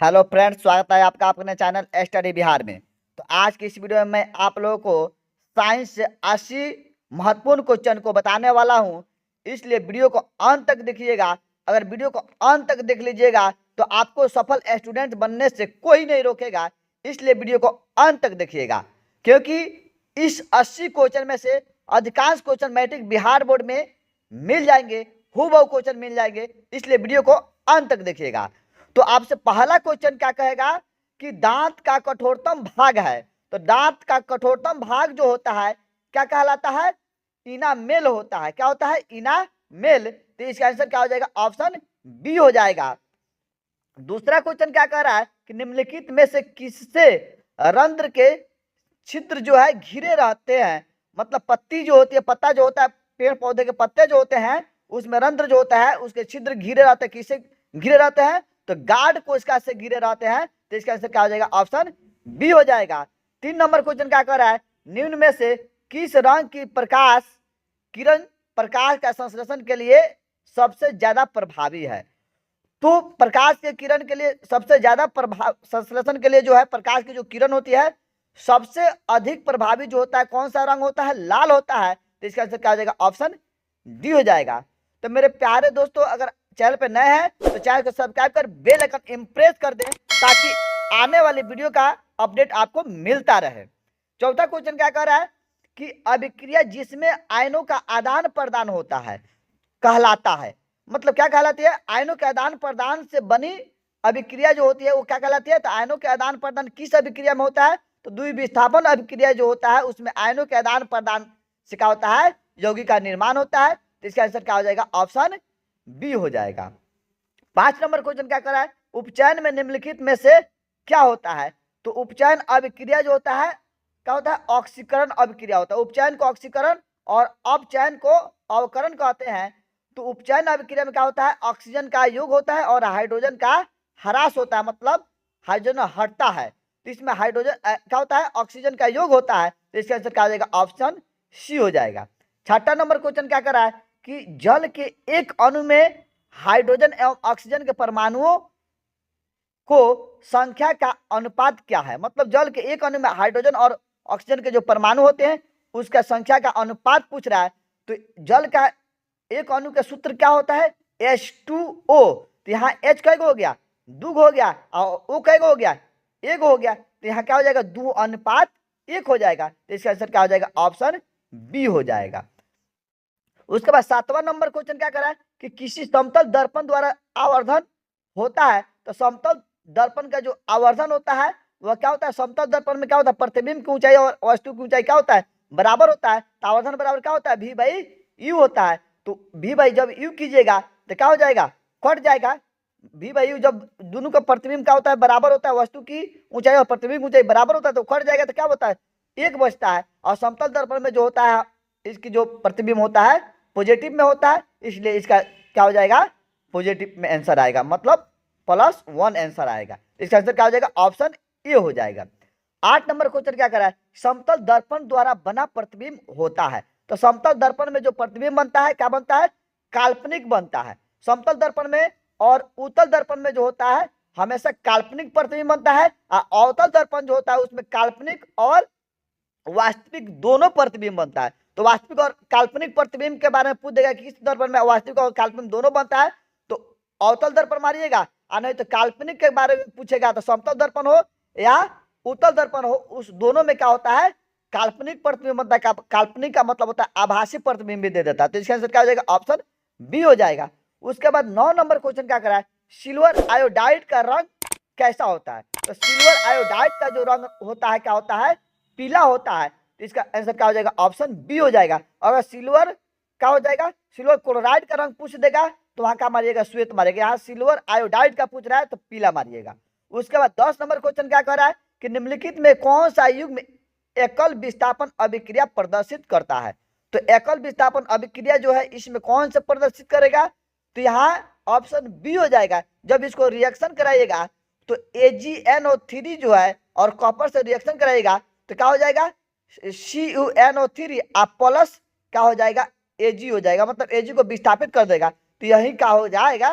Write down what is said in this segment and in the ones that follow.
Hello friends, स्वागत है आपका अपने चैनल स्टडी बिहार में। तो आज की इस वीडियो में मैं आप लोगों को साइंस से 80 महत्वपूर्ण क्वेश्चन को बताने वाला हूं, इसलिए वीडियो को अंत तक देखिएगा। अगर वीडियो को अंत तक देख लीजिएगा तो आपको सफल स्टूडेंट बनने से कोई नहीं रोकेगा, इसलिए वीडियो को अंत तक देखिएगा। क्योंकि इस 80 क्वेश्चन में से अधिकांश क्वेश्चन मैट्रिक बिहार बोर्ड में मिल जाएंगे, हूबहू क्वेश्चन मिल जाएंगे, इसलिए वीडियो को अंत तक देखिएगा। तो आपसे पहला क्वेश्चन क्या कहेगा कि दांत का कठोरतम भाग है। तो दांत का कठोरतम भाग जो होता है क्या कहलाता है? इनामेल होता है। क्या होता है? इनामेल। तो इसका आंसर क्या हो जाएगा? ऑप्शन बी हो जाएगा। दूसरा क्वेश्चन क्या कह रहा है कि निम्नलिखित में से किससे रंध्र के छिद्र जो है घिरे रहते हैं। मतलब पत्ती जो होती है, पत्ता जो होता है, पेड़ पौधे के पत्ते जो होते हैं उसमें रंध्र जो होता है उसके छिद्र घिरे रहते हैं। किससे घिरे रहते हैं? तो गार्ड कोशिका से घिरे रहते हैं। तो इसका आंसर क्या हो जाएगा? ऑप्शन बी हो जाएगा। 3 नंबर क्वेश्चन क्या कर रहा है? निम्न में से किस रंग की प्रकाश किरण प्रकाश का संश्लेषण के लिए सबसे ज्यादा प्रभावी है। तो प्रकाश के किरण के लिए सबसे ज्यादा प्रभाव संश्लेषण के लिए जो है प्रकाश की जो किरण होती है सबसे अधिक प्रभावी जो होता है कौन सा रंग होता है? लाल होता है। तो इसका आंसर क्या हो जाएगा? ऑप्शन डी हो जाएगा। तो मेरे प्यारे दोस्तों, अगर चैनल पे नए हैं तो चैनल को सब्सक्राइब कर बेल आइकन इंप्रेस कर दें ताकि आने वाली वीडियो का अपडेट आपको मिलता रहे। चौथा क्वेश्चन क्या कह रहा है कि अभिक्रिया जिसमें आयनों का आदान प्रदान होता है कहलाता है। मतलब क्या कहलाती है? आयनों के आदान प्रदान से बनी अभिक्रिया जो होती है वो क्या कहलाती है? तो आयनों के आदान प्रदान किस अभिक्रिया में होता है? तो द्विविस्थापन अभिक्रिया जो होता है उसमें आयनों के आदान प्रदान से क्या होता है? यौगिक का निर्माण होता है। तो इसका आंसर क्या हो जाएगा? ऑप्शन बी हो जाएगा। 5 नंबर क्वेश्चन क्या कर रहा है? उपचयन में निम्नलिखित में से क्या होता है? तो उपचयन अभिक्रिया जो होता है क्या होता है? ऑक्सीकरण अभिक्रिया होता है। उपचयन को ऑक्सीकरण और अपचयन को अवकरण कहते हैं। तो उपचयन अभिक्रिया में क्या होता है? ऑक्सीजन का योग होता है और हाइड्रोजन का ह्रास होता है, मतलब हाइड्रोजन हटता है। तो इसमें हाइड्रोजन क्या होता है? ऑक्सीजन का योग होता है। तो इसका आंसर क्या हो जाएगा? ऑप्शन सी हो जाएगा। 6 नंबर क्वेश्चन क्या कर रहा है कि जल के एक अणु में हाइड्रोजन एवं ऑक्सीजन के परमाणुओं को संख्या का अनुपात क्या है। मतलब जल के एक अणु में हाइड्रोजन और ऑक्सीजन के जो परमाणु होते हैं उसका संख्या का अनुपात पूछ रहा है। तो जल का एक अणु का सूत्र क्या होता है? H2O। तो यहाँ H कैगो हो गया? 2 हो गया, और O कैगो हो गया? 1 हो गया। तो यहाँ क्या हो जाएगा? 2:1 हो जाएगा। तो इसका आंसर क्या हो जाएगा? ऑप्शन बी हो जाएगा। उसके बाद 7वां नंबर क्वेश्चन क्या कर रहा है कि किसी समतल दर्पण द्वारा आवर्धन होता है। तो समतल दर्पण का जो आवर्धन होता है वह क्या होता है? समतल दर्पण में क्या होता है? प्रतिबिंब की ऊंचाई और वस्तु की ऊंचाई क्या होता है? बराबर होता है। तो आवर्धन बराबर क्या होता है? V बाई यू होता है। तो V बाई जब यू कीजिएगा तो क्या हो जाएगा? कट जाएगा। V बाई यू जब दोनों का प्रतिबिंब क्या होता है? बराबर होता है। वस्तु की ऊंचाई और प्रतिबिंब ऊंचाई बराबर होता है तो कट जाएगा तो क्या होता है? 1 बचता है। और समतल दर्पण में जो होता है इसकी जो प्रतिबिंब होता है पॉजिटिव में होता है, इसलिए इसका क्या हो जाएगा? पॉजिटिव में आंसर आएगा, मतलब +1 आंसर आएगा। इसका आंसर क्या हो जाएगा? ऑप्शन ए हो जाएगा। 8 नंबर क्वेश्चन क्या कर रहा है? समतल दर्पण द्वारा बना प्रतिबिंब होता है। तो समतल दर्पण में जो प्रतिबिंब बनता है क्या बनता है? काल्पनिक बनता है। समतल दर्पण में और उत्तल दर्पण में जो होता है हमेशा काल्पनिक प्रतिबिंब बनता है। और अवतल दर्पण जो होता है उसमें काल्पनिक और वास्तविक दोनों प्रतिबिंब बनता है। तो वास्तविक और काल्पनिक प्रतिबिंब के बारे में पूछ देगा कि किस दर्पण में वास्तविक और काल्पनिक दोनों बनता है तो अवतल दर्पण मारिएगा, और नहीं तो काल्पनिक के बारे में पूछेगा तो समतल दर्पण हो या उत्तल दर्पण हो, उस दोनों में क्या होता है? काल्पनिक प्रतिबिंब बनता है। काल्पनिक का मतलब होता है आभासी प्रतिबिंब भी दे देता है। तो इसका आंसर क्या हो जाएगा? ऑप्शन बी हो जाएगा। उसके बाद 9 नंबर क्वेश्चन क्या कर रहा है? सिल्वर आयोडाइड का रंग कैसा होता है? तो सिल्वर आयोडाइड का जो रंग होता है क्या होता है? पीला होता है। तो इसका आंसर क्या हो जाएगा? ऑप्शन बी हो जाएगा। अगर सिल्वर क्या हो जाएगा? सिल्वर क्लोराइड का रंग पूछ देगा तो वहां क्या मारिएगा? श्वेत मारिएगा। यहाँ सिल्वर आयोडाइड का पूछ रहा है तो पीला मारिएगा। उसके बाद 10 नंबर क्वेश्चन क्या कर रहा है कि निम्नलिखित में कौन सा युग्म एकल विस्थापन अभिक्रिया प्रदर्शित करता है। तो एकल विस्थापन अभिक्रिया जो है इसमें कौन सा प्रदर्शित करेगा? तो यहाँ ऑप्शन बी हो जाएगा। जब इसको रिएक्शन कराइएगा तो AgNO3 जो है और कॉपर से रिएक्शन कराइएगा तो क्या हो जाएगा? CuNO3 प्लस क्या हो जाएगा? Ag हो जाएगा, मतलब Ag को विस्थापित कर देगा। तो यही क्या हो जाएगा?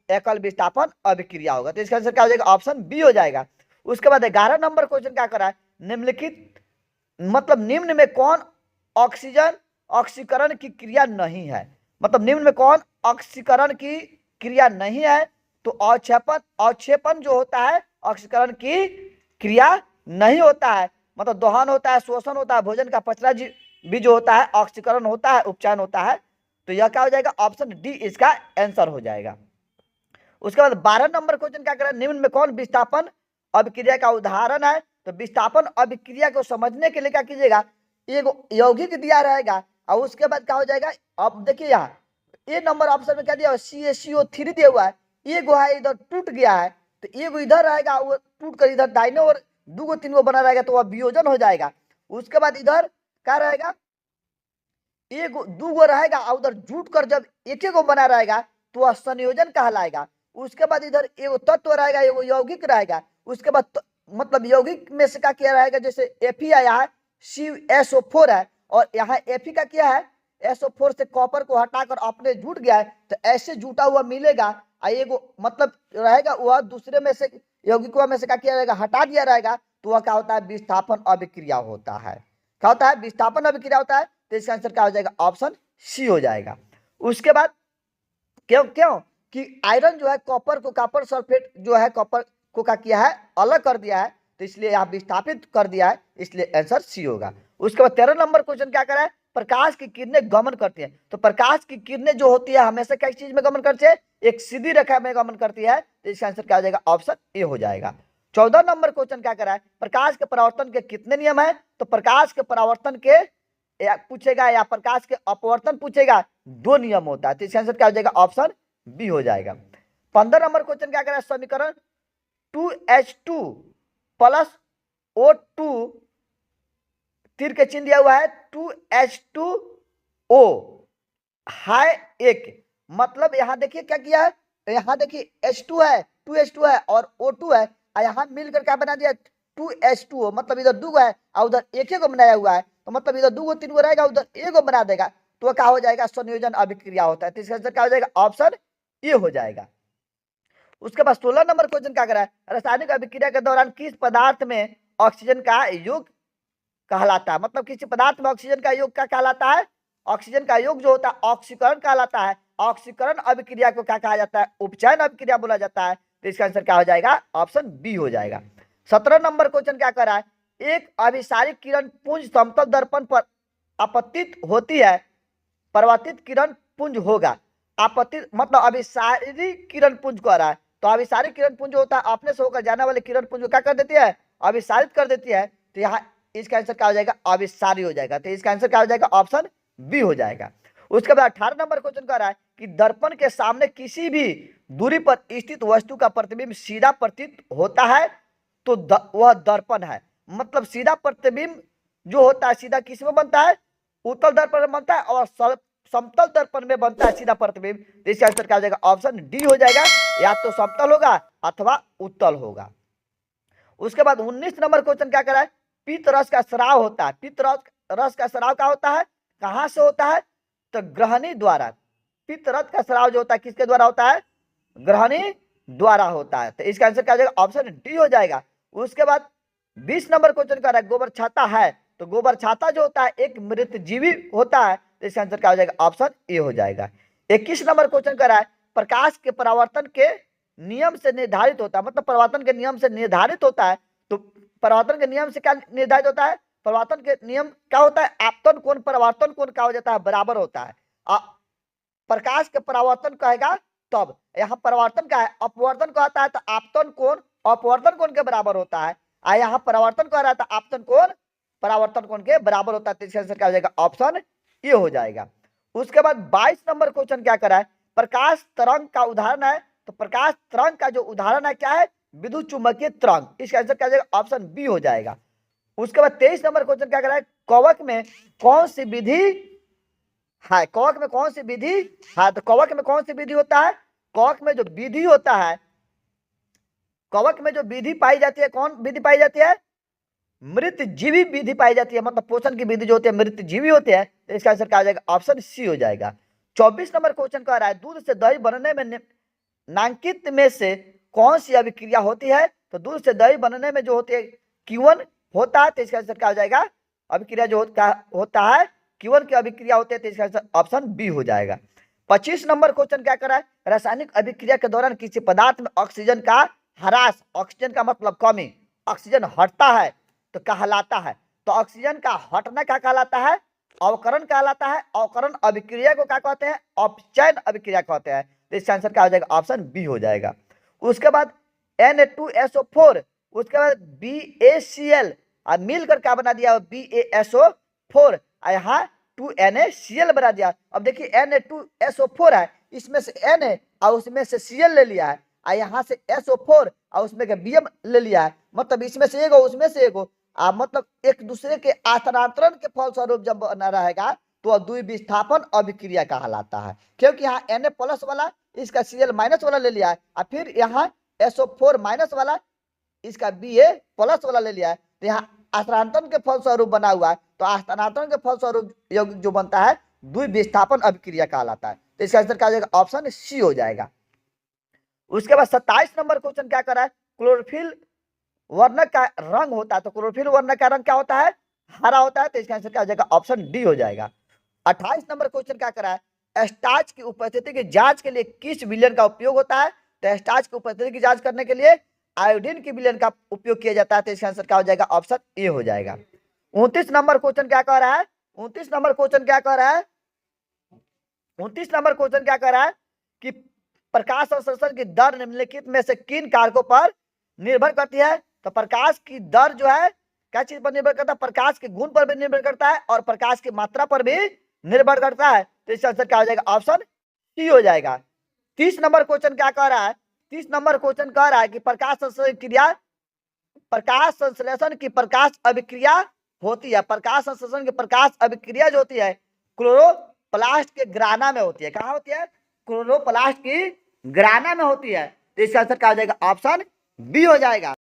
एकल विस्थापन अभिक्रिया होगा। तो इसका आंसर क्या हो जाएगा, ऑप्शन बी हो जाएगा। उसके बाद 11 नंबर क्वेश्चन क्या करा है, निम्नलिखित मतलब निम्न में कौन ऑक्सीजन ऑक्सीकरण की क्रिया नहीं है, मतलब निम्न में कौन ऑक्सीकरण की क्रिया नहीं है। तो अवक्षेपण, अवक्षेपण जो होता है ऑक्सीकरण की क्रिया नहीं होता है, मतलब दोहन होता है, शोषण होता है, भोजन का पचना भी जो होता है, ऑक्सीकरण होता है, उपचयन होता है। तो यह क्या हो जाएगा, ऑप्शन डी इसका आंसर हो जाएगा। उसके बाद 12 नंबर क्वेश्चन क्या करें, निम्न में कौन विस्थापन अभिक्रिया का उदाहरण है। तो विस्थापन अभिक्रिया को समझने के लिए क्या कीजिएगा, एक यौगिक दिया रहेगा और उसके बाद क्या हो जाएगा, अब देखिए यहाँ ए नंबर ऑप्शन में क्या दिया है, CaCO3 दिया हुआ है, एगो है इधर टूट गया है, तो एगो इधर रहेगा, वो टूट कर इधर दाहिने और दूगो तीनगो बना रहेगा, तो वह वियोजन हो जाएगा। उसके बाद इधर क्या रहेगा, एगो दूगो रहेगा और उधर जुट कर जब एक गो बना रहेगा तो वह संयोजन कहलाएगा। उसके बाद इधर एगो तत्व रहेगा, एगो यौगिक रहेगा। उसके बाद मतलब यौगिक में से क्या रहेगा, जैसे Fe आया है, CSO4 है, और यहाँ Fe का क्या है, SO4 से कॉपर को हटाकर अपने जुट गया है, तो ऐसे जुटा हुआ मिलेगा। एगो मतलब रहेगा वह दूसरे में से यौगिक में से क्या रहेगा, हटा दिया रहेगा, तो वह क्या होता है, विस्थापन अभिक्रिया होता है। क्या होता है, विस्थापन अभिक्रिया होता है। तो इसका आंसर क्या हो जाएगा, ऑप्शन सी हो जाएगा। उसके बाद क्यों क्यों कि आयरन जो है कॉपर को, कॉपर सल्फेट जो है कॉपर को क्या किया है, अलग कर दिया है, तो इसलिए यहाँ विस्थापित कर दिया है, इसलिए आंसर सी होगा। उसके बाद 13 नंबर क्वेश्चन क्या करा है, प्रकाश की किरणें गमन करती है। तो प्रकाश की किरणें जो होती है हमेशा किस चीज में गमन करती है, एक सीधी रेखा में गमन करती है। तो इसका आंसर क्या हो जाएगा, ऑप्शन ए हो जाएगा। 14 नंबर क्वेश्चन क्या करा है, प्रकाश के परावर्तन के कितने नियम है। तो प्रकाश के परावर्तन के पूछेगा या प्रकाश के अपवर्तन पूछेगा, 2 नियम होता है। तो इसका आंसर क्या हो जाएगा, ऑप्शन बी हो जाएगा। 15 नंबर क्वेश्चन क्या करा है, समीकरण 2H2 प्लस O2 तीर के चिन्ह दिया हुआ है, 2H2O है एक, मतलब यहां देखिए क्या किया है, यहां देखिए H2 है, 2H2 है और O2 है, और यहां मिलकर क्या बना दिया, 2H2O, मतलब इधर दूगो है और उधर एक को बनाया हुआ है, तो मतलब इधर दूगो तीनगो रहेगा, उधर एगो बना देगा, तो क्या हो जाएगा, संयोजन अभिक्रिया होता है। तो इसका आंसर क्या हो जाएगा, ऑप्शन ए हो जाएगा। उसके बाद 16 नंबर क्वेश्चन क्या करा है, रासायनिक अभिक्रिया के दौरान किस पदार्थ में ऑक्सीजन का योग कहलाता है, मतलब किसी पदार्थ में ऑक्सीजन का योग क्या कहलाता है, ऑक्सीजन का योग जो होता है ऑक्सीकरण कहलाता है। ऑक्सीकरण अभिक्रिया को क्या कहा जाता है, उपचयन अभिक्रिया बोला जाता है। तो इसका आंसर क्या हो जाएगा, ऑप्शन बी हो जाएगा। 17 नंबर क्वेश्चन क्या कर रहा है, एक अभिसारिक किरण पुंज समतल दर्पण पर आपतित होती है, परावर्तित किरण पुंज होगा। आपतित मतलब अभिसारिक किरण पुंज कर रहा है, तो अभिसारिक किरण पुंज होता है अपने से होकर जाने वाले किरण पुंज को क्या कर देती है, अभिसारित कर देती है। तो यहाँ इसका आंसर क्या हो जाएगा, अभिसारी हो जाएगा। तो इसका आंसर क्या हो जाएगा, ऑप्शन बी हो जाएगा। उसके बाद 18 नंबर क्वेश्चन कर रहा है कि दर्पण के सामने किसी भी दूरी पर स्थित वस्तु का प्रतिबिंब सीधा प्रतीत होता है, तो वह दर्पण है। मतलब सीधा प्रतिबिंब जो होता है सीधा किस में बनता है, उत्तल दर्पण में बनता है, और समतल दर्पण में बनता है सीधा प्रतिबिंब। तो इसका आंसर क्या हो जाएगा, ऑप्शन डी हो जाएगा, या तो समतल होगा अथवा उत्तल होगा। उसके बाद 19 नंबर क्वेश्चन क्या करा है, पित्त रस का स्राव होता है। पित्त रस का स्राव क्या होता है, कहां से होता है, तो ग्रहणी द्वारा। पित्त रस का स्राव जो होता है किसके द्वारा होता है, ग्रहणी द्वारा होता है। तो इसका आंसर क्या हो जाएगा, ऑप्शन डी हो जाएगा। उसके बाद 20 नंबर क्वेश्चन कर रहा है, गोबर छाता है। तो गोबर छाता जो होता है एक मृत जीवी होता है। तो इसका आंसर क्या हो जाएगा, ऑप्शन ए हो जाएगा। 21 नंबर क्वेश्चन कर रहा है, प्रकाश के परावर्तन के नियम से निर्धारित होता है, मतलब परावर्तन के नियम से निर्धारित होता है। तो परावर्तन के नियम से क्या निर्धारित होता है, परावर्तन के नियम क्या होता है, आपतन कोण परावर्तन कोण क्या हो जाता है, बराबर होता है। प्रकाश के परावर्तन कहेगा तब, यहाँ परावर्तन का है, अपवर्तन कहता है तो आपतन कोण अपवर्तन कोण के बराबर होता है, यहाँ परावर्तन कह रहा था आपतन कोण परावर्तन कोण के बराबर होता है। तो इसका आंसर क्या हो जाएगा, ऑप्शन ए हो जाएगा। उसके बाद 22 नंबर क्वेश्चन क्या करा है, प्रकाश तरंग का उदाहरण है। तो प्रकाश तरंग का जो उदाहरण है क्या है, विद्युत चुंबकीय तरंग। इसका आंसर क्या हो जाएगा, ऑप्शन बी हो जाएगा। उसके बाद 23 नंबर क्वेश्चन क्या करा है, कवक में कौन सी विधि है, कवक में कौन सी विधि है। तो कवक में कौन सी विधि होता है, कवक में जो विधि होता है, कवक में जो विधि पाई जाती है, कौन विधि पाई जाती है, मृत जीवी विधि पाई जाती है, मतलब पोषण की विधि जो होती है मृत जीवी होते हैं। तो इसका आंसर क्या हो जाएगा, ऑप्शन सी हो जाएगा। 24 नंबर क्वेश्चन कह रहा है, दूध से दही बनने में नामांकित में से कौन सी अभिक्रिया होती है? तो दूध से दही बनने में जो होती है Q1 होता है, तो इसका आंसर क्या हो जाएगा? अभिक्रिया जो होता है Q1 की अभिक्रिया होती है, तो इसका आंसर ऑप्शन बी हो जाएगा। 25 नंबर क्वेश्चन क्या करा है? रासायनिक अभिक्रिया के दौरान किसी पदार्थ में ऑक्सीजन का ह्रास, ऑक्सीजन का मतलब कमी, ऑक्सीजन हटता है तो कहलाता है। तो ऑक्सीजन का हटना क्या कहलाता है? अवकरण कहलाता है। अवकरण अभिक्रिया को क्या कहते हैं? अपचयन अभिक्रिया कहते हैं। तो इसका आंसर क्या हो जाएगा? ऑप्शन बी हो जाएगा। उसके बाद Na2SO4, उसके बाद BaCl मिलकर क्या बना दिया? BaSO4, यहाँ 2NaCl बना दिया। अब देखिए Na2SO4 है, इसमें से Na और उसमें से Cl ले लिया है, और यहाँ से SO4 और उसमें के Bm ले लिया है, मतलब इसमें से एगो उसमें से एगो, मतलब एक दूसरे के स्थानांतरण के फलस्वरूप जब बना रहेगा तो द्विविस्थापन अभिक्रिया कहलाता है। क्योंकि यहाँ Na प्लस वाला इसका Cl माइनस वाला ले लिया है, और फिर यहाँ SO4 माइनस वाला इसका Ba प्लस वाला ले लिया है, तो यहाँ स्थानांतरण के फलस्वरूप बना हुआ है। तो स्थानांतरण के फलस्वरूप यौगिक जो बनता है द्विविस्थापन अभिक्रिया कहलाता है। तो इसका आंसर क्या हो जाएगा? ऑप्शन सी हो जाएगा। उसके बाद 27 नंबर क्वेश्चन क्या कर रहा है? क्लोरोफिल वर्णक का रंग होता है, तो क्लोरोफिल वर्णक का रंग क्या होता है? हरा होता है। तो इसका आंसर क्या हो जाएगा? ऑप्शन डी हो जाएगा। 28 नंबर क्वेश्चन क्या कर रहा है? स्टार्च की उपस्थिति की जांच के लिए किस विलयन का उपयोग होता है? तो स्टार्च की उपस्थिति की जांच करने के लिए आयोडीन की विलयन का उपयोग किया जाता है। तो इसका आंसर क्या हो जाएगा? ऑप्शन ए हो जाएगा। 29 नंबर क्वेश्चन क्या कह रहा है? 29 नंबर क्वेश्चन क्या कह रहा है? 29 नंबर क्वेश्चन क्या कह रहा है कि प्रकाश संश्लेषण की दर निम्नलिखित में से किन कारकों पर निर्भर करती है? तो प्रकाश की दर जो है क्या चीज पर निर्भर करता है? प्रकाश के गुण पर भी निर्भर करता है और प्रकाश की मात्रा पर भी निर्भर करता है। तो इसका आंसर क्या हो जाएगा? ऑप्शन सी हो जाएगा। 30 नंबर क्वेश्चन क्या कह रहा है? 30 नंबर क्वेश्चन कह रहा है कि प्रकाश संश्लेषण की प्रकाश अभिक्रिया होती है। प्रकाश संश्लेषण की प्रकाश अभिक्रिया जो होती है क्लोरोप्लास्ट के ग्राना में होती है। कहाँ होती है? क्लोरोप्लास्ट की ग्राना में होती है। तो इसका आंसर क्या हो जाएगा? ऑप्शन बी हो जाएगा।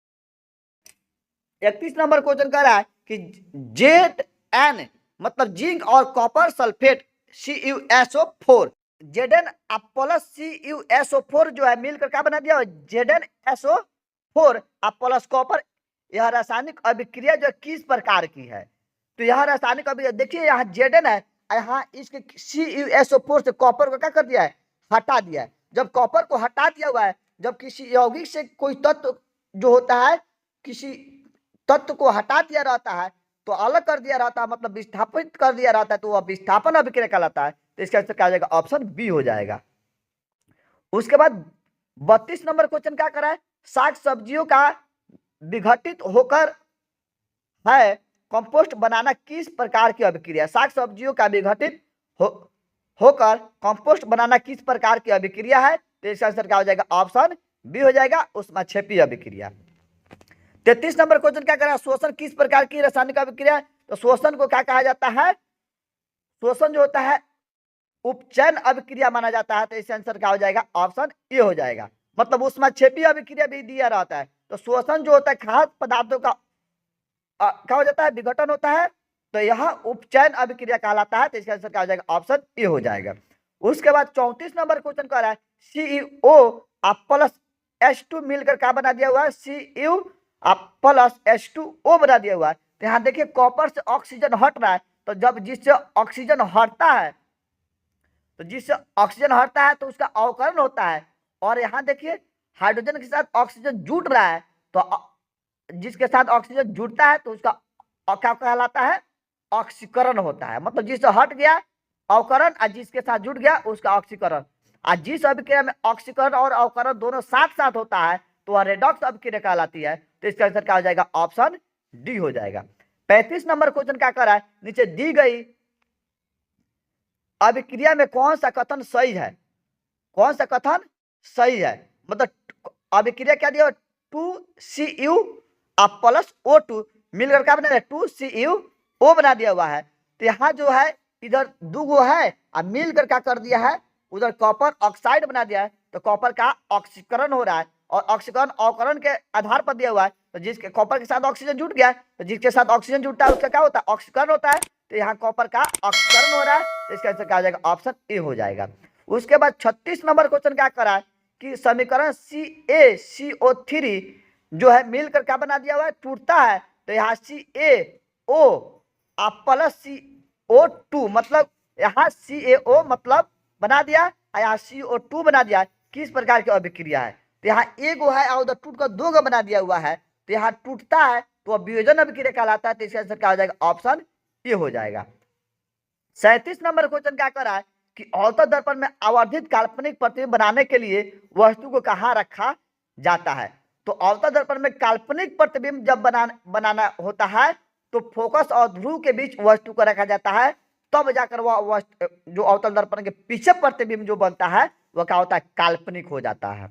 31 नंबर क्वेश्चन कह रहा है कि Zn मतलब जिंक और copper sulphate CuSO4, Zn plus CuSO4 जो है मिलकर क्या बना दिया? ZnSO4 plus copper. यह रासायनिक अभिक्रिया जो किस प्रकार की है? तो यह रासायनिक अभिक्रिया देखिए, यहाँ Zn है, यहाँ इसके CuSO4 से कॉपर को क्या कर दिया है? हटा दिया है। जब कॉपर को हटा दिया हुआ है, जब किसी यौगिक से कोई तत्व जो होता है किसी तत्व को हटा दिया रहता है तो अलग कर दिया रहता है, मतलब विस्थापित कर दिया रहता है, तो वह विस्थापन अभिक्रिया कहलाता है। तो इसका आंसर क्या हो जाएगा? ऑप्शन बी हो जाएगा। उसके बाद 32 नंबर क्वेश्चन क्या कर रहा है? साग सब्जियों का विघटित होकर है कंपोस्ट बनाना किस प्रकार की अभिक्रिया? साग सब्जियों का विघटित होकर कंपोस्ट बनाना किस प्रकार की अभिक्रिया है? तो इसका आंसर क्या हो जाएगा? ऑप्शन बी हो जाएगा, ऊष्माक्षेपी अभिक्रिया। 33 नंबर क्वेश्चन क्या कर रहा है? शोषण किस प्रकार की रासायनिक अभिक्रिया? तो शोषण को क्या कहा जाता है? शोषण जो होता है उपचयन अभिक्रिया माना जाता है। तो इसका आंसर क्या हो जाएगा? ऑप्शन ए हो जाएगा, मतलब ऊष्माक्षेपी अभिक्रिया भी दिया रहता है। तो शोषण जो होता है खाद्य पदार्थों का क्या हो जाता है? विघटन होता है, तो यह उपचयन अभिक्रिया कहलाता है। तो इसका आंसर क्या हो जाएगा? ऑप्शन ए हो जाएगा। उसके बाद 34 नंबर क्वेश्चन कह रहा है CuO प्लस H2 मिलकर क्या बना दिया हुआ है? Cu प्लस H2O बना दिया हुआ है। तो यहाँ देखिए कॉपर से ऑक्सीजन हट रहा है, तो जब जिससे ऑक्सीजन हटता है तो उसका अवकरण होता है, और यहाँ देखिए हाइड्रोजन के साथ ऑक्सीजन जुड़ रहा है, तो जिसके साथ ऑक्सीजन जुड़ता है तो उसका क्या कहलाता है? ऑक्सीकरण होता है। मतलब जिससे हट गया अवकरण और जिसके साथ जुड़ गया उसका ऑक्सीकरण। और जिस अभिक्रिया में ऑक्सीकरण और अवकरण दोनों साथ साथ होता है तो वह रेडॉक्स अभिक्रिया कहलाती है। तो इसका आंसर क्या हो जाएगा? ऑप्शन डी हो जाएगा। 35 नंबर क्वेश्चन क्या कर रहा है? नीचे दी गई अभिक्रिया में कौन सा कथन सही है? कौन सा कथन सही है? मतलब अभिक्रिया क्या दिया? 2Cu प्लस O2 मिलकर क्या बना दिया? 2CuO बना दिया हुआ है। तो यहाँ जो है इधर दो है और मिलकर क्या कर दिया है? उधर कॉपर ऑक्साइड बना दिया है। तो कॉपर का ऑक्सीकरण हो रहा है, और ऑक्सीकरण अवकरण के आधार पर दिया हुआ है। तो जिसके कॉपर के साथ ऑक्सीजन जुट गया है, तो जिसके साथ ऑक्सीजन जुटता है उसका क्या होता है? ऑक्सीकरण होता है। तो यहाँ कॉपर का ऑक्सीकरण हो रहा है। तो इसका आंसर क्या हो जाएगा? ऑप्शन ए हो जाएगा। उसके बाद 36 नंबर क्वेश्चन क्या कर रहा है कि समीकरण CaCO3 जो है मिलकर क्या बना दिया हुआ है, टूटता है। तो यहाँ CaO प्लस CO2 मतलब यहाँ CaO मतलब बना दिया, यहाँ CO2 बना दिया। किस प्रकार की अभिक्रिया है, तो यहाँ एगो है और उधर टूट कर दो गो बना दिया हुआ है, तो यहाँ टूटता है तो वियोजन अभिक्रिया कहलाता है। तो इसका आंसर क्या हो जाएगा, ऑप्शन ए हो जाएगा। 37 नंबर क्वेश्चन क्या कर रहा है कि अवतल दर्पण में आवर्धित काल्पनिक प्रतिबिंब बनाने के लिए वस्तु को कहाँ रखा जाता है। तो अवतल दर्पण में काल्पनिक प्रतिबिंब जब बनाना होता है तो फोकस और ध्रुव के बीच वस्तु को रखा जाता है, तब जाकर वह जो अवतल दर्पण के पीछे प्रतिबिंब जो बनता है वह क्या होता है, काल्पनिक हो जाता है।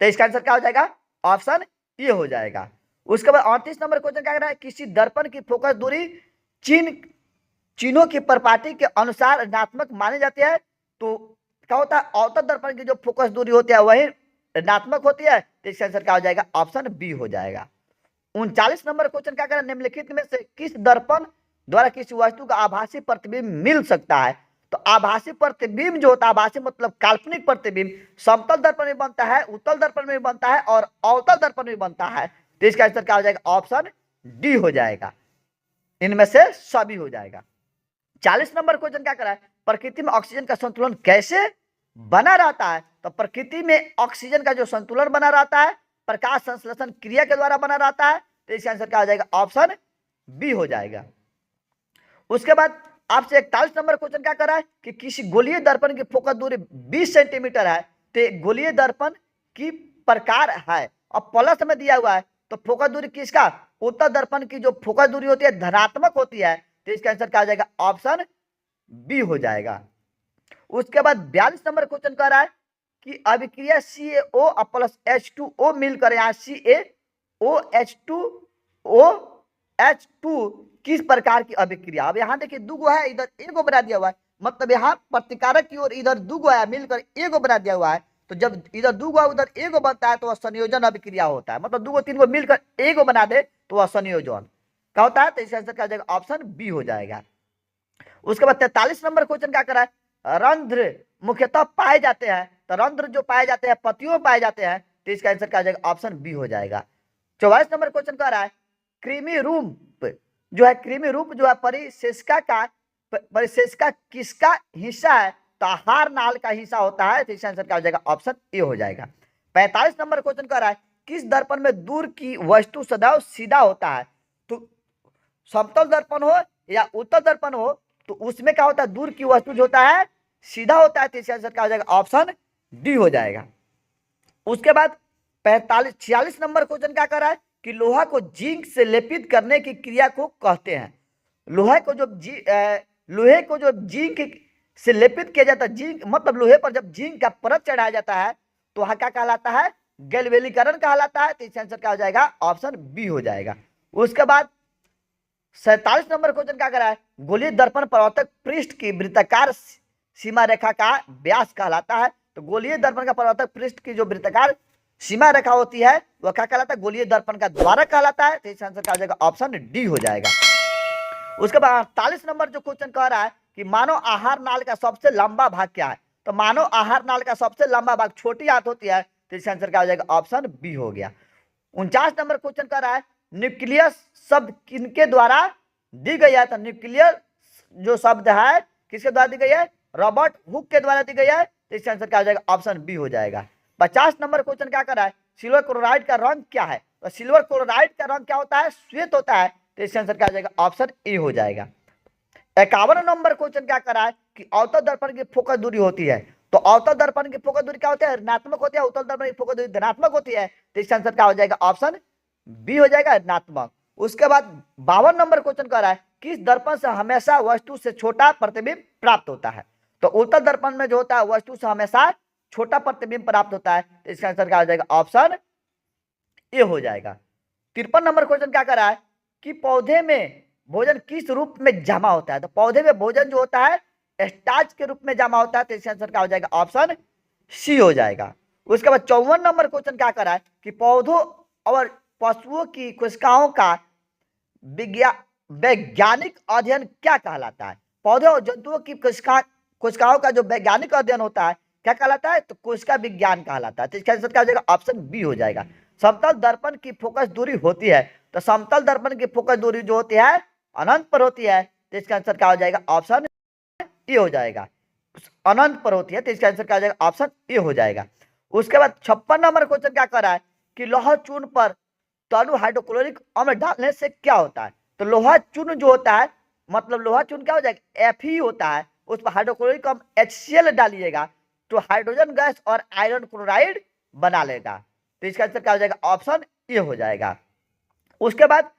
तो इसका आंसर क्या हो जाएगा, ऑप्शन ए हो जाएगा। उसके बाद 38 नंबर क्वेश्चन क्या कर रहा है, किसी दर्पण की फोकस दूरी चिन्हों की परिपाटी के अनुसार ऋणात्मक मानी जाती है। तो क्या होता है, अवतल दर्पण की जो फोकस दूरी होती है वही ऋणात्मक होती है। तो इसका आंसर क्या हो जाएगा, ऑप्शन बी हो जाएगा। 39 नंबर क्वेश्चन क्या करें, निम्नलिखित में से किस दर्पण द्वारा किसी वस्तु का आभासी प्रतिबिंब मिल सकता है। तो आभासी प्रतिबिंब जो होता है, आभासी मतलब काल्पनिक प्रतिबिंब, समतल दर्पण में बनता है, उत्तल दर्पण में बनता है और अवतल दर्पण में बनता है। तो इसका आंसर क्या हो जाएगा, ऑप्शन डी हो जाएगा। इनमें से सभी हो जाएगा। 40 नंबर क्वेश्चन क्या करा है, प्रकृति में ऑक्सीजन का संतुलन कैसे बना रहता है। तो प्रकृति में ऑक्सीजन का जो संतुलन बना रहता है प्रकाश संश्लेषण क्रिया के द्वारा बना रहता है। तो इसका आंसर क्या हो जाएगा, ऑप्शन बी हो जाएगा। उसके बाद आपसे 41 नंबर क्वेश्चन क्या कर रहा है कि किसी गोलीय दर्पण की फोकस दूरी 20 सेंटीमीटर है। तो गोलीय दर्पण की प्रकार है और प्लस में दिया हुआ है, तो फोकस दूरी किसका, उत्तल दर्पण की जो फोकस दूरी होती है धनात्मक होती है। तो इसका आंसर क्या हो जाएगा, ऑप्शन बी हो जाएगा। उसके बाद 42 नंबर क्वेश्चन कह रहा है कि अभिक्रिया CaO प्लस H2O मिलकर यहाँ CaOH2OH2 किस प्रकार की अभिक्रिया। अब यहाँ देखिए दुगो है, इधर एगो बना दिया हुआ है, मतलब यहाँ प्रतिकारक की ओर इधर दुगो है मिलकर एगो बना दिया हुआ है। तो जब इधर दुगो उधर एगो बनता है तो वह संयोजन अभिक्रिया होता है, मतलब दुगो तीन गो मिलकर एगो बना दे तो वह संयोजन क्या होता है। तो इसका आंसर क्या हो जाएगा, ऑप्शन बी हो जाएगा। उसके बाद 43 नंबर क्वेश्चन क्या कर रहा है, रंध्र मुख्यतः पाए जाते हैं। तो रंध्र जो पाए जाते हैं पतियों में पाए जाते हैं। तो इसका आंसर क्या हो जाएगा, ऑप्शन बी हो जाएगा। 44 नंबर क्वेश्चन कह रहा है कृमि रूप जो है, कृमि रूप जो है परिशेषिका किसका हिस्सा है। तो आहार नाल का हिस्सा होता है। तो इसका आंसर क्या हो जाएगा, ऑप्शन ए हो जाएगा। 45 नंबर क्वेश्चन कह रहा है किस दर्पण में दूर की वस्तु सदैव सीधा होता है। तो समतल दर्पण हो या उत्तल दर्पण हो तो उसमें क्या होता है, दूर की वस्तु जो होता है सीधा होता है। तो इसका आंसर क्या हो जाएगा, ऑप्शन डी हो जाएगा। उसके बाद 46 नंबर क्वेश्चन क्या कर रहा है कि लोहा को जिंक से लेपित करने की क्रिया को कहते हैं। लोहे को जो जिंक से लेपित किया जाता है, जिंक मतलब लोहे पर जब जिंक का परत चढ़ाया जाता है तो वह क्या कहलाता है, गैल्वेनीकरण कहलाता है। तो इसका आंसर क्या हो जाएगा, ऑप्शन बी हो जाएगा। उसके बाद 47 नंबर क्वेश्चन क्या कर रहा है, गोलीय दर्पण परावर्तक पृष्ठ की वृत्ताकार सीमा रेखा का व्यास कहलाता है। तो गोलीय दर्पण का परावर्तक पृष्ठ की जो वृत्ताकार सीमा रेखा होती है वह क्या कहलाता है, गोलीय दर्पण का द्वारक कहलाता है। तो इसका आंसर क्या हो जाएगा, ऑप्शन डी हो जाएगा। उसके बाद 48 नंबर जो क्वेश्चन कह रहा है कि मानव आहार नाल का सबसे लंबा भाग क्या है। तो मानव आहार नाल का सबसे लंबा भाग छोटी आंत होती है। तो इसका आंसर क्या हो जाएगा, ऑप्शन बी हो गया। 49 नंबर क्वेश्चन कह रहा है न्यूक्लियस शब्द किनके द्वारा दी गई है। तो न्यूक्लियर जो शब्द है किसके द्वारा दी गई है, रॉबर्ट हुक के द्वारा दी गई है। तो इसका आंसर क्या हो जाएगा, ऑप्शन बी हो जाएगा। 50 नंबर क्वेश्चन क्या कर रहा है, सिल्वर क्लोराइड का रंग क्या है। तो सिल्वर क्लोराइड का रंग क्या होता है, श्वेत होता है। तो इसका आंसर क्या हो जाएगा, ऑप्शन ए हो जाएगा। 51 नंबर क्वेश्चन क्या कर रहा है कि अवतल दर्पण की फोकस दूरी होती है। तो अवतल दर्पण की फोकस दूरी क्या होती है, ऋणात्मक होती है, उत्तल दर्पण की फोकस दूरी धनात्मक होती है। तो इसका आंसर क्या हो जाएगा, ऑप्शन बी हो जाएगा, ऋणात्मक। उसके बाद 52 नंबर क्वेश्चन कर रहा है किस दर्पण से हमेशा वस्तु से छोटा प्रतिबिंब प्राप्त होता है। तो उत्तल दर्पण में जो होता है वस्तु से हमेशा छोटा प्रतिबिंब प्राप्त होता है। तो इसका आंसर क्या हो जाएगा, ऑप्शन ए हो जाएगा। 53 नंबर क्वेश्चन क्या कर रहा है कि पौधे में भोजन किस रूप में जमा होता है। तो पौधे में भोजन जो होता है स्टार्च के रूप में जमा होता है। तो इसका आंसर क्या हो जाएगा, ऑप्शन सी हो जाएगा। उसके बाद 54 नंबर क्वेश्चन क्या कर रहा है कि पौधों और पशुओं की कोशिकाओं का वैज्ञानिक अध्ययन क्या कहलाता है। पौधे और जंतुओं की कोशिकाओं का जो वैज्ञानिक अध्ययन होता है क्या कहलाता है, तो कोशिका विज्ञान कहलाता है। तो इसका आंसर क्या हो जाएगा, ऑप्शन बी हो जाएगा। समतल दर्पण की फोकस दूरी होती है, तो समतल दर्पण की फोकस दूरी जो होती है अनंत पर होती है, तो इसका आंसर क्या हो जाएगा, ऑप्शन ए हो जाएगा। अनंत पर होती है, तो इसका आंसर क्या हो जाएगा, ऑप्शन ए हो जाएगा। उसके बाद 56 नंबर क्वेश्चन क्या कर रहा है कि लोहा चूर्ण पर तनु हाइड्रोक्लोरिक अम्ल डालने से क्या होता है। तो लोहा चूर्ण जो होता है, मतलब लोहा चूर्ण क्या हो जाएगा, एफ ही होता है, उस पर हाइड्रोक्लोरिक अम्ल HCl डालिएगा तो हाइड्रोजन गैस और आयरन क्लोराइड बना लेगा। तो इसका आंसर क्या हो जाएगा, ऑप्शन ए हो जाएगा। उसके बाद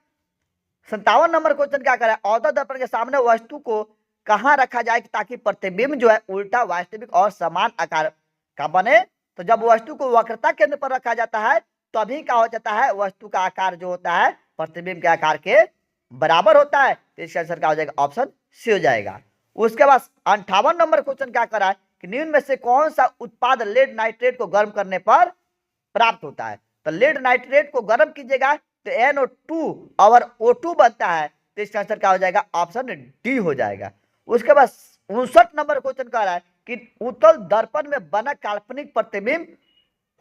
57 नंबर क्वेश्चन क्या करा है, अवतल दर्पण के सामने वस्तु को कहाँ रखा जाए ताकि प्रतिबिंब जो है उल्टा, वास्तविक और समान आकार का बने। तो जब वस्तु को वक्रता केंद्र पर रखा जाता है तभी क्या हो जाता है, वस्तु का आकार जो होता है प्रतिबिंब के आकार के बराबर होता है। तो इसका आंसर क्या हो जाएगा, ऑप्शन सी हो जाएगा। उसके बाद 58 नंबर क्वेश्चन क्या करा है कि निम्न में से कौन सा उत्पाद लेड नाइट्रेट को गर्म करने पर प्राप्त होता है। तो लेड नाइट्रेट को गर्म कीजिएगा तो NO2 और O2 बनता है। तो इसका आंसर क्या हो जाएगा, ऑप्शन डी हो जाएगा। उसके बाद 59 नंबर क्वेश्चन कह रहा है कि उत्तल दर्पण में बना काल्पनिक प्रतिबिंब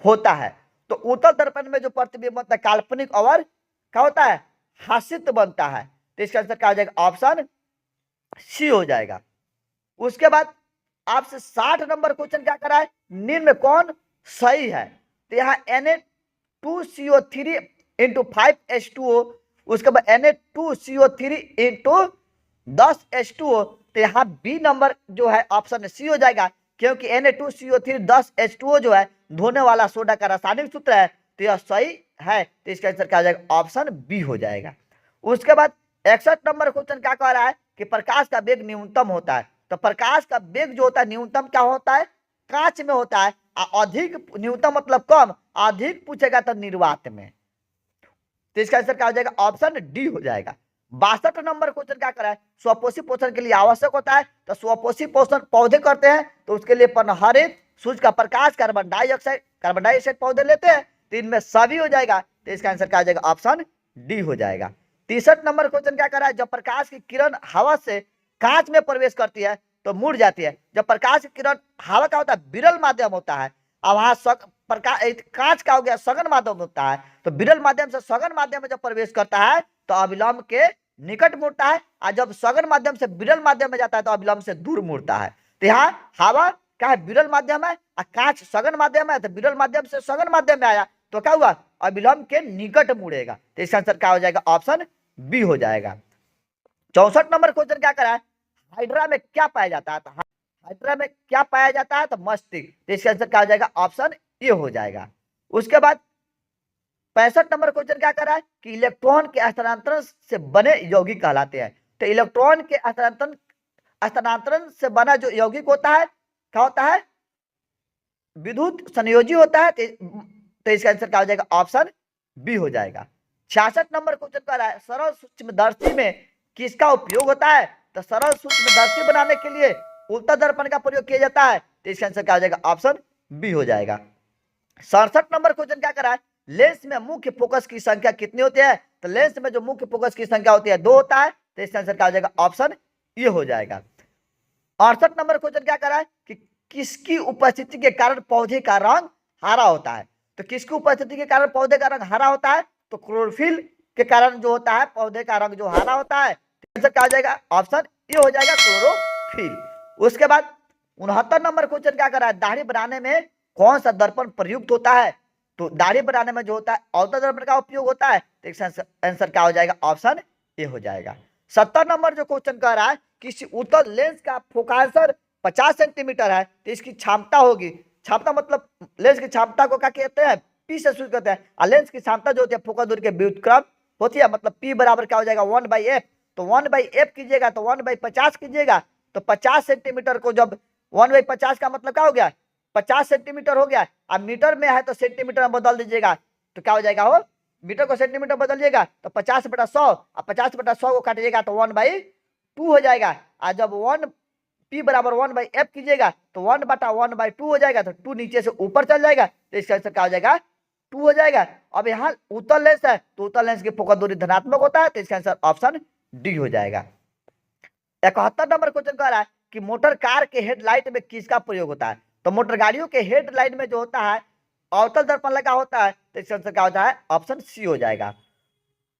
होता है। तो उत्तल दर्पण में जो प्रतिबिंब बनता है काल्पनिक और क्या होता है, हासित बनता है। तो इसका आंसर क्या हो जाएगा, ऑप्शन सी हो जाएगा। उसके बाद आपसे 60 नंबर क्वेश्चन क्या करा है, निम्न में कौन सही है। तो यहाँ Na2CO3 इंटू 5H2O, उसके बाद Na2CO3 इंटू 10H2O। तो यहाँ बी नंबर जो है ऑप्शन सी हो जाएगा, क्योंकि Na2CO3 10H2O जो है धोने वाला सोडा का रासायनिक सूत्र है, तो यह सही है। तो इसका आंसर क्या हो जाएगा, ऑप्शन बी हो जाएगा। उसके बाद 61 नंबर क्वेश्चन क्या कह रहा है कि प्रकाश का वेग न्यूनतम होता है। तो प्रकाश का वेग जो होता है न्यूनतम क्या होता है, कांच में होता है। अधिक, न्यूनतम मतलब कम, अधिक पूछेगा तो निर्वात में। तो इसका आंसर क्या हो जाएगा, ऑप्शन डी हो जाएगा। 62 नंबर क्वेश्चन क्या करा है, स्वपोषी पोषण के लिए आवश्यक होता है। तो स्वपोषी पोषण पौधे करते हैं, तो उसके लिए पनहरित, सूर्य का प्रकाश, कार्बन डाइऑक्साइड पौधे लेते हैं। तो इनमें सभी हो जाएगा। तो इसका आंसर क्या हो जाएगा, ऑप्शन डी हो जाएगा। 63 नंबर क्वेश्चन क्या करा है, जब प्रकाश की किरण हवा से कांच में प्रवेश करती है तो मुड़ जाती है। जब प्रकाश की किरण, हवा का होता है विरल माध्यम होता है, अब वहां कांच का हो गया सघन माध्यम होता है। तो विरल माध्यम से सघन माध्यम में जब प्रवेश करता है तो अविलंब के निकट मुड़ता है, और जब सघन माध्यम से विरल माध्यम में जाता है तो अविलंब से दूर मुड़ता है। तो यहाँ हवा क्या है, विरल माध्यम है, और कांच सघन माध्यम है। तो विरल माध्यम से सघन माध्यम में आया तो क्या हुआ, अविलंब के निकट मुड़ेगा। तो इसका आंसर क्या हो जाएगा, ऑप्शन बी हो जाएगा। 64 नंबर क्वेश्चन क्या करा है, हाइड्रा में क्या पाया जाता है। तो हाइड्रा में क्या पाया जाता है, तो मस्तिष्क। तो इसका आंसर क्या हो जाएगा, ऑप्शन ए हो जाएगा। उसके बाद 65 नंबर क्वेश्चन क्या कर रहा है कि इलेक्ट्रॉन के हस्तांतरण से बने यौगिक कहलाते हैं। तो इलेक्ट्रॉन के हस्तांतरण से बना जो यौगिक होता है क्या होता है, विद्युत संयोजी होता है। तो इसका आंसर क्या हो जाएगा, ऑप्शन बी हो जाएगा। 66 नंबर क्वेश्चन कर रहा है, सरल सूक्ष्मदर्शी में किसका उपयोग होता है। तो सरल सूक्ष्मदर्शी बनाने के लिए उल्टा दर्पण का प्रयोग किया जाता है। तो इसका आंसर क्या हो जाएगा, ऑप्शन बी हो जाएगा। 67 नंबर क्वेश्चन क्या कर रहा है, लेंस में मुख्य फोकस की संख्या कितनी होती है। तो लेंस में जो मुख्य फोकस की संख्या होती है 2 होता है। तो इसका आंसर क्या हो जाएगा, ऑप्शन ए हो जाएगा। 68 नंबर क्वेश्चन क्या कर रहा है कि किसकी उपस्थिति के कारण पौधे का रंग हरा होता है। तो किसकी उपस्थिति के कारण पौधे का रंग हरा होता है, तो क्लोरोफिल के कारण जो होता है पौधे का रंग जो हरा होता है। आंसर क्या हो जाएगा, ऑप्शन ए हो जाएगा, क्लोरोफिल। उसके बाद 69 नंबर क्वेश्चन क्या कर रहा है, दाढ़ी बनाने में कौन सा दर्पण प्रयुक्त होता है। तो दाढ़ी बनाने में जो होता है अवतल दर्पण का उपयोग होता है। तो इसका आंसर क्या हो जाएगा, ऑप्शन ए हो जाएगा। 70 नंबर जो क्वेश्चन कह रहा है, किसी उत्तल लेंस का फोकासर 50 सेंटीमीटर है तो इसकी क्षमता होगी, क्षमता मतलब लेंस की क्षमता को क्या कहते हैं, पी से शुरू करते हैं। और लेंस की क्षमता जो होती है फोकस दूरी के व्युत्क्रम होती है, मतलब पी बराबर क्या हो जाएगा, 1/f। तो 1/f कीजिएगा तो 1/50 कीजिएगा तो 50 सेंटीमीटर को जब 1/50 का मतलब क्या हो गया, 50 सेंटीमीटर हो गया। अब मीटर में है तो सेंटीमीटर में बदल दीजिएगा तो क्या हो जाएगा, हो मीटर को सेंटीमीटर बदलिएगा तो 50/100, और 50/100 को काटिएगा तो 1/2 हो जाएगा। और जब 1p बराबर 1/f कीजिएगा तो 1/1/2 हो जाएगा। तो 2 नीचे से ऊपर चल जाएगा। तो इसका आंसर क्या हो जाएगा, 2 हो जाएगा। अब यहाँ उत्तल लेंस है तो उत्तल लेंस की फोकस दूरी धनात्मक होता है। तो इसका आंसर ऑप्शन डी हो जाएगा। 71 नंबर क्वेश्चन कह रहा है कि मोटर कार के हेडलाइट में किसका प्रयोग होता है। तो मोटर गाड़ियों के हेडलाइन में जो होता है अवतल दर्पण लगा होता है, तो इसका आंसर क्या हो जाए, ऑप्शन सी हो जाएगा।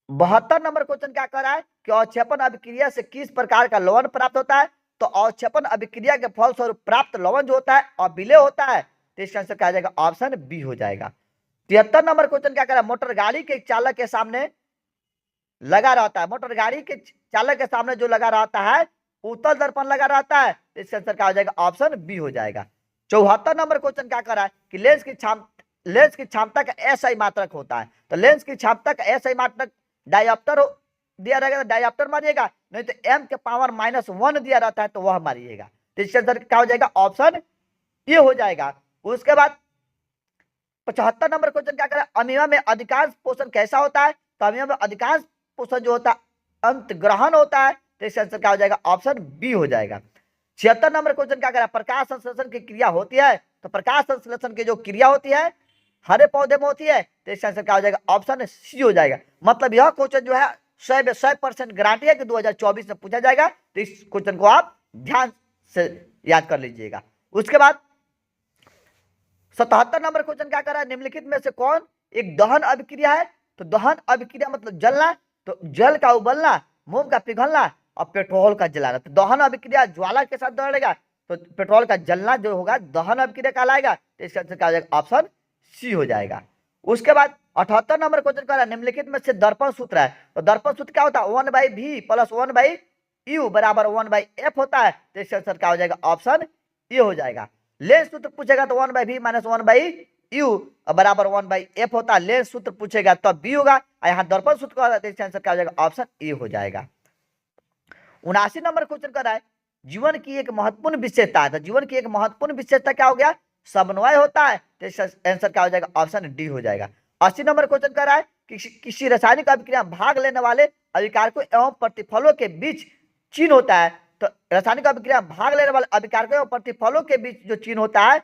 72 नंबर क्वेश्चन क्या कर रहा है कि अवक्षेपण अभिक्रिया से किस प्रकार का लवण प्राप्त होता है। तो अवक्षेपण अभिक्रिया के फलस्वरूप प्राप्त लवण जो होता है अविलेय होता है, तो इसका आंसर क्या हो जाएगा, ऑप्शन बी हो जाएगा। 73 नंबर क्वेश्चन क्या कर रहा है, मोटर गाड़ी के चालक के सामने लगा रहता है, मोटर गाड़ी के चालक के सामने जो लगा रहता है उत्तल दर्पण लगा रहता है, तो इसका आंसर क्या हो जाएगा, ऑप्शन बी हो जाएगा। 74 नंबर क्वेश्चन क्या कर रहा है कि लेंस की क्षमता का एसआई मात्रक होता है। तो लेंस की क्षमता का एसआई मात्रक डायोप्टर दिया रहेगा तो डायोप्टर मारिएगा, नहीं तो m के पावर -1 दिया रहता है तो वह मारिएगा। तो इसका आंसर क्या हो जाएगा, ऑप्शन ये हो जाएगा। उसके बाद 75 नंबर क्वेश्चन क्या करें, अमीबा में अधिकांश पोषण कैसा होता है। तो अमीबा में अधिकांश पोषण जो होता है अंतग्रहण होता है, तो इसका आंसर क्या हो जाएगा, ऑप्शन बी हो जाएगा। 76 नंबर क्वेश्चन क्या करें, प्रकाश संश्लेषण की क्रिया होती है। तो प्रकाश संश्लेषण की जो क्रिया होती है हरे पौधे में होती है, तो इसका आंसर क्या हो जाएगा, ऑप्शन सी हो जाएगा। मतलब यह क्वेश्चन जो है 100% गारंटी है कि 2024 में पूछा जाएगा, तो इस क्वेश्चन को आप ध्यान से याद कर लीजिएगा। उसके बाद 77 नंबर क्वेश्चन क्या कर रहा है, निम्नलिखित में से कौन एक दहन अभिक्रिया है। तो दहन अभिक्रिया मतलब जलना, तो जल का उबलना, मोम का पिघलना और पेट्रोल का जलाना। तो दहन अभिक्रिया ज्वाला के साथ दौड़ेगा, तो पेट्रोल का जलना जो होगा दहन अभिक्रिया कहलाएगा, तो इसका आंसर क्या हो जाएगा, ऑप्शन सी हो जाएगा। उसके बाद 78 नंबर क्वेश्चन कह रहा है निम्नलिखित में से दर्पण सूत्र है। तो दर्पण सूत्र क्या होता है, 1/v + 1/u = 1/f होता है, तो इसका आंसर क्या हो जाएगा, ऑप्शन ये हो जाएगा। लेंस सूत्र पूछेगा तो 1/v - 1/u = 1/f होता है, लेंस सूत्र पूछेगा तो बी होगा, और यहाँ दर्पण सूत्र का तो इसका आंसर क्या हो जाएगा, ऑप्शन ए हो जाएगा। 79 नंबर क्वेश्चन कर रहा है जीवन की एक महत्वपूर्ण विशेषता है। तो जीवन की एक महत्वपूर्ण विशेषता क्या हो गया, समन्वय होता है, तो इसका आंसर क्या हो जाएगा, ऑप्शन डी हो जाएगा। 80 नंबर क्वेश्चन कर रहा है कि किसी रासायनिक अभिक्रिया में भाग लेने वाले अभिकारकों एवं प्रतिफलों के बीच चिन्ह होता है। तो रासायनिक अभिक्रिया में भाग लेने वाले अभिकारकों एवं प्रतिफलों के बीच जो चिन्ह होता है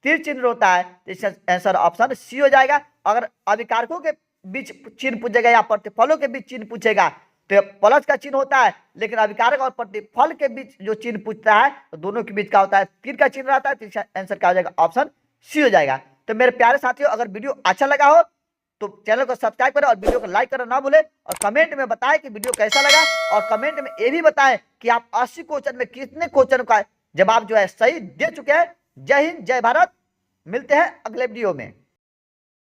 तीर चिन्ह होता है, तो इसका आंसर ऑप्शन सी हो जाएगा। अगर अभिकारकों के बीच चिन्ह पूछेगा या प्रतिफलों के बीच चिन्ह पूछेगा तो प्लस का चिन्ह होता है, लेकिन अभिकारक और प्रतिफल के बीच जो चिन्ह पूछता है तो दोनों के बीच क्या होता है, तीर का चिन्ह रहता है, तो इसका आंसर क्या हो जाएगा, ऑप्शन सी हो जाएगा। तो मेरे प्यारे साथियों, अगर वीडियो अच्छा लगा हो तो चैनल को सब्सक्राइब करें और वीडियो को लाइक करना ना भूलें, और कमेंट में बताएं कि वीडियो कैसा लगा, और कमेंट में ये भी बताएं कि आप 80 क्वेश्चन में कितने क्वेश्चन का जवाब जो है सही दे चुके हैं। जय हिंद, जय भारत, मिलते हैं अगले वीडियो में।